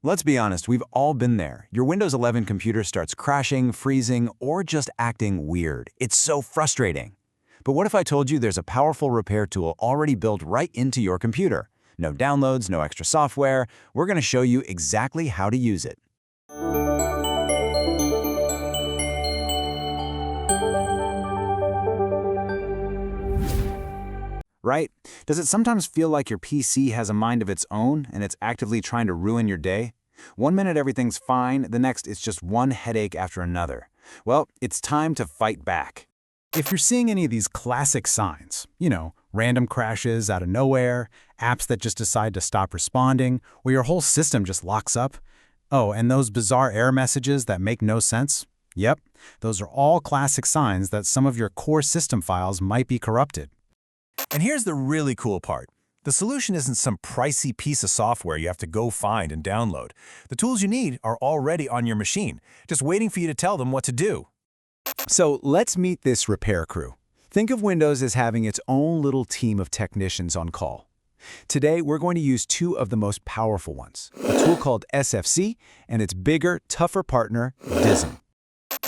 Let's be honest, we've all been there. Your Windows 11 computer starts crashing, freezing, or just acting weird. It's so frustrating. But what if I told you there's a powerful repair tool already built right into your computer? No downloads, no extra software. We're going to show you exactly how to use it. Right? Does it sometimes feel like your PC has a mind of its own and it's actively trying to ruin your day? One minute everything's fine, the next it's just one headache after another. Well, it's time to fight back. If you're seeing any of these classic signs, random crashes out of nowhere, apps that just decide to stop responding, or your whole system just locks up, oh, and those bizarre error messages that make no sense, yep, those are all classic signs that some of your core system files might be corrupted. And here's the really cool part. The solution isn't some pricey piece of software you have to go find and download. The tools you need are already on your machine, just waiting for you to tell them what to do. So let's meet this repair crew. Think of Windows as having its own little team of technicians on call. Today, we're going to use two of the most powerful ones, a tool called SFC and its bigger, tougher partner, DISM.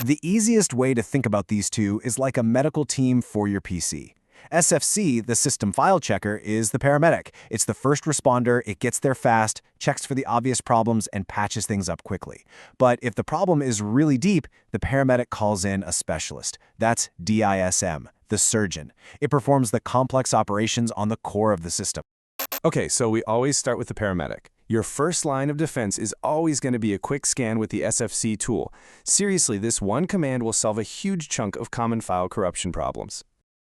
The easiest way to think about these two is like a medical team for your PC. SFC, the system file checker, is the paramedic. It's the first responder, it gets there fast, checks for the obvious problems, and patches things up quickly. But if the problem is really deep, the paramedic calls in a specialist. That's DISM, the surgeon. It performs the complex operations on the core of the system. Okay, so we always start with the paramedic. Your first line of defense is always going to be a quick scan with the SFC tool. Seriously, this one command will solve a huge chunk of common file corruption problems.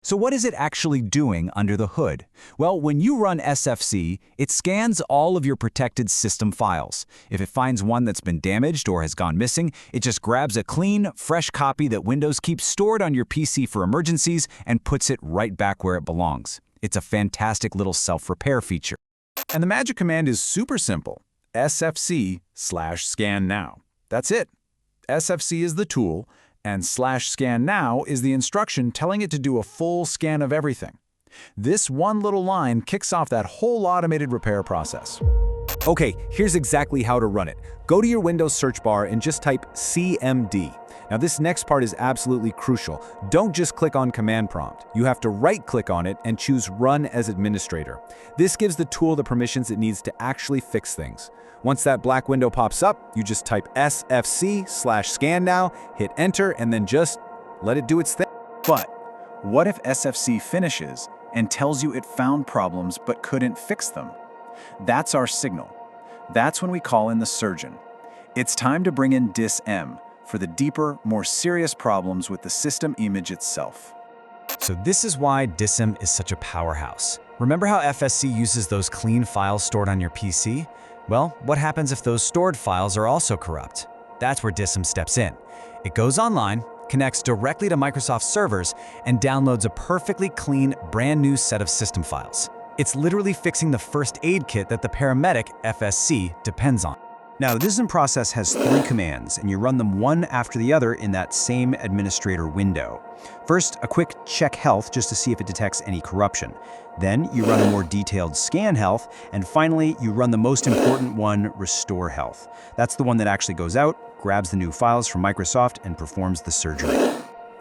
So what is it actually doing under the hood? Well, when you run SFC, it scans all of your protected system files. If it finds one that's been damaged or has gone missing, it just grabs a clean, fresh copy that Windows keeps stored on your PC for emergencies and puts it right back where it belongs. It's a fantastic little self-repair feature. And the magic command is super simple. SFC/scannow. That's it. SFC is the tool, and /scannow is the instruction telling it to do a full scan of everything. This one little line kicks off that whole automated repair process. Okay, here's exactly how to run it. Go to your Windows search bar and just type CMD. Now this next part is absolutely crucial. Don't just click on Command Prompt. You have to right-click on it and choose Run as Administrator. This gives the tool the permissions it needs to actually fix things. Once that black window pops up, you just type SFC/scannow, hit Enter, and then just let it do its thing. But what if SFC finishes and tells you it found problems but couldn't fix them? That's our signal. That's when we call in the surgeon. It's time to bring in DISM for the deeper, more serious problems with the system image itself. So this is why DISM is such a powerhouse. Remember how FSC uses those clean files stored on your PC? Well, what happens if those stored files are also corrupt? That's where DISM steps in. It goes online, connects directly to Microsoft servers, and downloads a perfectly clean, brand new set of system files. It's literally fixing the first aid kit that the paramedic, FSC, depends on. Now, the DISM process has 3 commands, and you run them one after the other in that same administrator window. First, a quick CheckHealth just to see if it detects any corruption. Then, you run a more detailed ScanHealth, and finally, you run the most important one, RestoreHealth. That's the one that actually goes out, grabs the new files from Microsoft, and performs the surgery.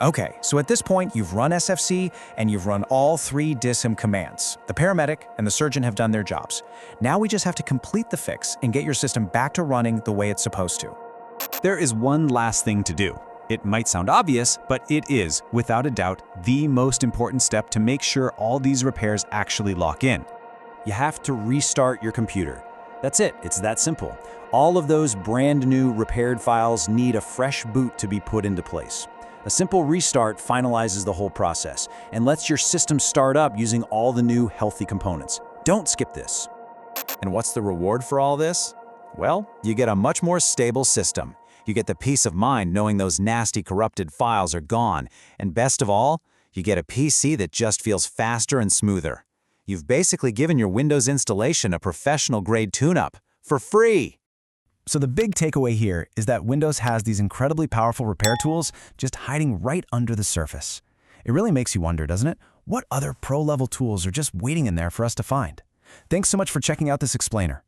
Okay, so at this point, you've run SFC and you've run all 3 DISM commands. The paramedic and the surgeon have done their jobs. Now we just have to complete the fix and get your system back to running the way it's supposed to. There is one last thing to do. It might sound obvious, but it is, without a doubt, the most important step to make sure all these repairs actually lock in. You have to restart your computer. That's it, it's that simple. All of those brand new repaired files need a fresh boot to be put into place. A simple restart finalizes the whole process and lets your system start up using all the new healthy components. Don't skip this. And what's the reward for all this? Well, you get a much more stable system. You get the peace of mind knowing those nasty corrupted files are gone. And best of all, you get a PC that just feels faster and smoother. You've basically given your Windows installation a professional-grade tune-up for free. So the big takeaway here is that Windows has these incredibly powerful repair tools just hiding right under the surface. It really makes you wonder, doesn't it? What other pro-level tools are just waiting in there for us to find? Thanks so much for checking out this explainer.